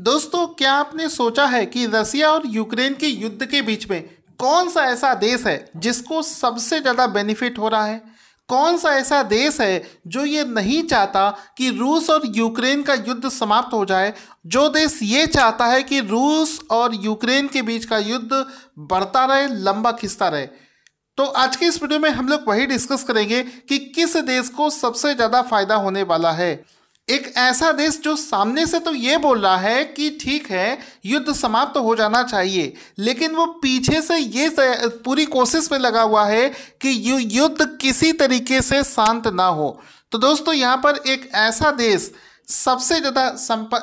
दोस्तों, क्या आपने सोचा है कि रसिया और यूक्रेन के युद्ध के बीच में कौन सा ऐसा देश है जिसको सबसे ज़्यादा बेनिफिट हो रहा है? कौन सा ऐसा देश है जो ये नहीं चाहता कि रूस और यूक्रेन का युद्ध समाप्त हो जाए? जो देश ये चाहता है कि रूस और यूक्रेन के बीच का युद्ध बढ़ता रहे, लंबा खिंचता रहे। तो आज की इस वीडियो में हम लोग वही डिस्कस करेंगे कि किस देश को सबसे ज़्यादा फायदा होने वाला है। एक ऐसा देश जो सामने से तो ये बोल रहा है कि ठीक है, युद्ध समाप्त हो जाना चाहिए, लेकिन वो पीछे से ये पूरी कोशिश में लगा हुआ है कि युद्ध किसी तरीके से शांत ना हो। तो दोस्तों, यहाँ पर एक ऐसा देश सबसे ज़्यादा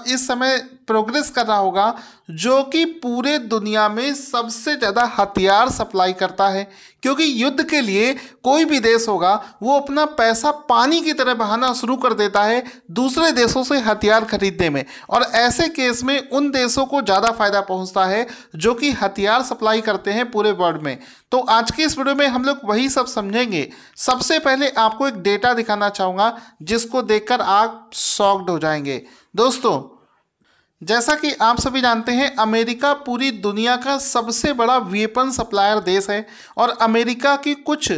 इस समय प्रोग्रेस कर रहा होगा जो कि पूरे दुनिया में सबसे ज़्यादा हथियार सप्लाई करता है, क्योंकि युद्ध के लिए कोई भी देश होगा वो अपना पैसा पानी की तरह बहाना शुरू कर देता है दूसरे देशों से हथियार खरीदने में, और ऐसे केस में उन देशों को ज़्यादा फायदा पहुंचता है जो कि हथियार सप्लाई करते हैं पूरे वर्ल्ड में। तो आज की इस वीडियो में हम लोग वही सब समझेंगे। सबसे पहले आपको एक डेटा दिखाना चाहूँगा जिसको देखकर आप शॉक्ड हो जाएंगे। दोस्तों, जैसा कि आप सभी जानते हैं, अमेरिका पूरी दुनिया का सबसे बड़ा वेपन सप्लायर देश है, और अमेरिका की कुछ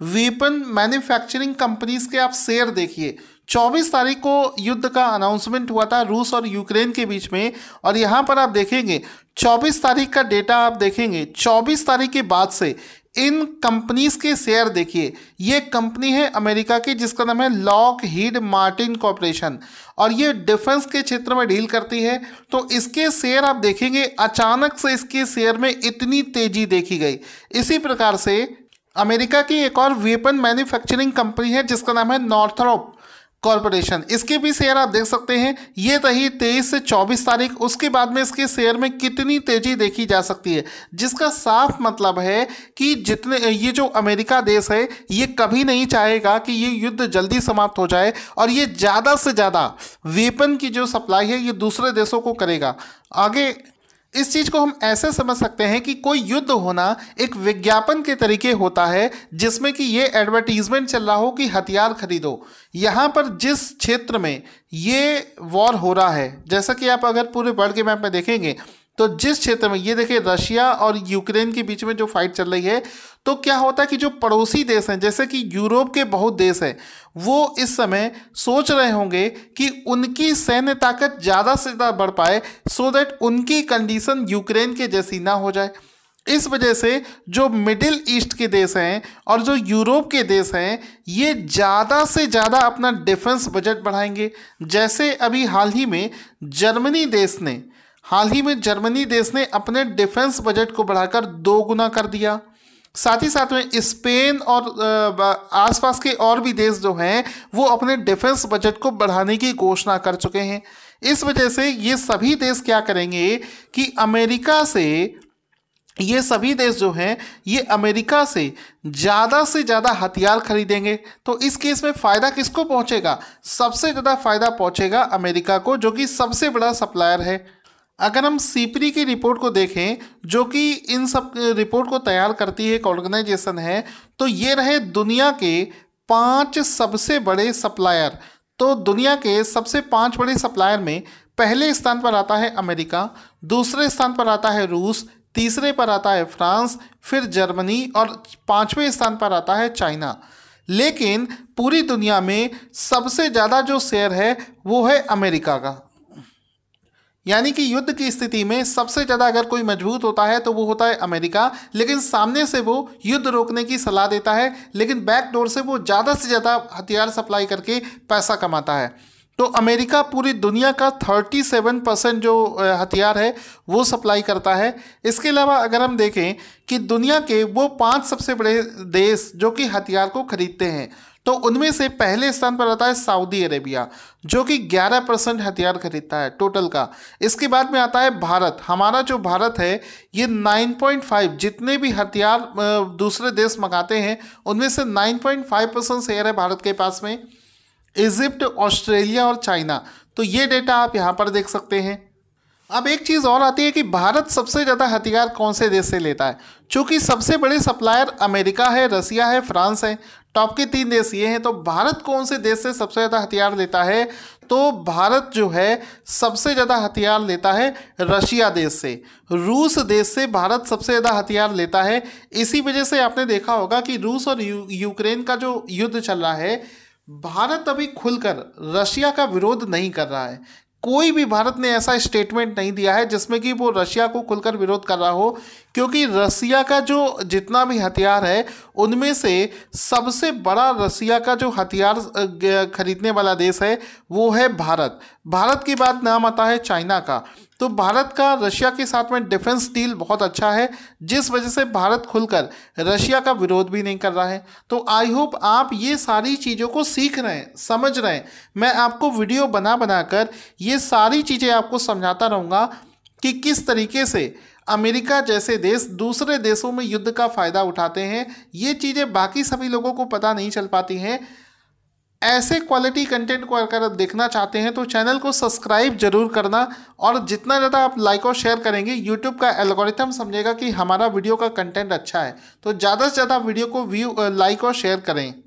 वेपन मैन्युफैक्चरिंग कंपनीज के आप शेयर देखिए। 24 तारीख को युद्ध का अनाउंसमेंट हुआ था रूस और यूक्रेन के बीच में, और यहाँ पर आप देखेंगे 24 तारीख का डेटा आप देखेंगे। 24 तारीख के बाद से इन कंपनीज के शेयर देखिए। ये कंपनी है अमेरिका की जिसका नाम है लॉकहीड मार्टिन कॉर्पोरेशन, और ये डिफेंस के क्षेत्र में डील करती है। तो इसके शेयर आप देखेंगे, अचानक से इसके शेयर में इतनी तेजी देखी गई। इसी प्रकार से अमेरिका की एक और वेपन मैन्युफैक्चरिंग कंपनी है जिसका नाम है नॉर्थरोप कॉर्पोरेशन। इसके भी शेयर आप देख सकते हैं। ये रही 23 से 24 तारीख। उसके बाद में इसके शेयर में कितनी तेजी देखी जा सकती है, जिसका साफ मतलब है कि जितने ये जो अमेरिका देश है ये कभी नहीं चाहेगा कि ये युद्ध जल्दी समाप्त हो जाए, और ये ज़्यादा से ज़्यादा वेपन की जो सप्लाई है ये दूसरे देशों को करेगा। आगे इस चीज़ को हम ऐसे समझ सकते हैं कि कोई युद्ध होना एक विज्ञापन के तरीके होता है, जिसमें कि ये एडवर्टीजमेंट चल रहा हो कि हथियार खरीदो। यहाँ पर जिस क्षेत्र में ये वॉर हो रहा है, जैसा कि आप अगर पूरे वर्ल्ड के मैप में देखेंगे तो जिस क्षेत्र में ये देखिए रशिया और यूक्रेन के बीच में जो फाइट चल रही है, तो क्या होता है कि जो पड़ोसी देश हैं जैसे कि यूरोप के बहुत देश हैं, वो इस समय सोच रहे होंगे कि उनकी सैन्य ताकत ज़्यादा से ज़्यादा बढ़ पाए, सो दैट उनकी कंडीशन यूक्रेन के जैसी ना हो जाए। इस वजह से जो मिडिल ईस्ट के देश हैं और जो यूरोप के देश हैं, ये ज़्यादा से ज़्यादा अपना डिफेंस बजट बढ़ाएंगे। जैसे अभी हाल ही में जर्मनी देश ने अपने डिफेंस बजट को बढ़ाकर 2 गुना कर दिया। साथ ही साथ में स्पेन और आसपास के और भी देश जो हैं वो अपने डिफेंस बजट को बढ़ाने की घोषणा कर चुके हैं। इस वजह से ये सभी देश क्या करेंगे कि ये सभी देश जो हैं ये अमेरिका से ज़्यादा हथियार खरीदेंगे। तो इस केस में फ़ायदा किसको पहुंचेगा? सबसे ज़्यादा फ़ायदा पहुंचेगा अमेरिका को, जो कि सबसे बड़ा सप्लायर है। अगर हम सीपरी की रिपोर्ट को देखें, जो कि इन सब रिपोर्ट को तैयार करती है एक ऑर्गेनाइजेशन है, तो ये रहे दुनिया के 5 सबसे बड़े सप्लायर। तो दुनिया के सबसे 5 बड़े सप्लायर में पहले स्थान पर आता है अमेरिका, दूसरे स्थान पर आता है रूस, तीसरे पर आता है फ्रांस, फिर जर्मनी, और 5वें स्थान पर आता है चाइना। लेकिन पूरी दुनिया में सबसे ज़्यादा जो शेयर है वो है अमेरिका का। यानी कि युद्ध की स्थिति में सबसे ज़्यादा अगर कोई मजबूत होता है तो वो होता है अमेरिका, लेकिन सामने से वो युद्ध रोकने की सलाह देता है, लेकिन बैक डोर से वो ज़्यादा से ज़्यादा हथियार सप्लाई करके पैसा कमाता है। तो अमेरिका पूरी दुनिया का 37% जो हथियार है वो सप्लाई करता है। इसके अलावा अगर हम देखें कि दुनिया के वो 5 सबसे बड़े देश जो कि हथियार को खरीदते हैं, तो उनमें से पहले स्थान पर आता है सऊदी अरेबिया, जो कि 11% हथियार खरीदता है टोटल का। इसके बाद में आता है भारत। हमारा जो भारत है ये 9.5 जितने भी हथियार दूसरे देश मंगाते हैं उनमें से 9.5% शेयर है भारत के पास में। इजिप्ट, ऑस्ट्रेलिया और चाइना, तो ये डेटा आप यहाँ पर देख सकते हैं। अब एक चीज़ और आती है कि भारत सबसे ज़्यादा हथियार कौन से देश से लेता है। चूँकि सबसे बड़े सप्लायर अमेरिका है, रसिया है, फ्रांस है। टॉप के 3 देश ये हैं। तो भारत कौन से देश से सबसे ज़्यादा हथियार लेता है? तो भारत जो है सबसे ज़्यादा हथियार लेता है रशिया देश से, रूस देश से भारत सबसे ज़्यादा हथियार लेता है। इसी वजह से आपने देखा होगा कि रूस और यूक्रेन का जो युद्ध चल रहा है, भारत अभी खुलकर रशिया का विरोध नहीं कर रहा है। कोई भी भारत ने ऐसा स्टेटमेंट नहीं दिया है जिसमें कि वो रशिया को खुलकर विरोध कर रहा हो, क्योंकि रशिया का जो जितना भी हथियार है उनमें से सबसे बड़ा रशिया का जो हथियार खरीदने वाला देश है वो है भारत। भारत के बाद नाम आता है चाइना का। तो भारत का रशिया के साथ में डिफेंस डील बहुत अच्छा है, जिस वजह से भारत खुलकर रशिया का विरोध भी नहीं कर रहा है। तो आई होप आप ये सारी चीज़ों को सीख रहे हैं, समझ रहे हैं। मैं आपको वीडियो बना बनाकर ये सारी चीज़ें आपको समझाता रहूँगा कि किस तरीके से अमेरिका जैसे देश दूसरे देशों में युद्ध का फ़ायदा उठाते हैं। ये चीज़ें बाकी सभी लोगों को पता नहीं चल पाती हैं। ऐसे क्वालिटी कंटेंट को अगर आप देखना चाहते हैं तो चैनल को सब्सक्राइब जरूर करना, और जितना ज़्यादा आप लाइक और शेयर करेंगे यूट्यूब का एल्गोरिथम समझेगा कि हमारा वीडियो का कंटेंट अच्छा है। तो ज़्यादा से ज़्यादा वीडियो को लाइक और शेयर करें।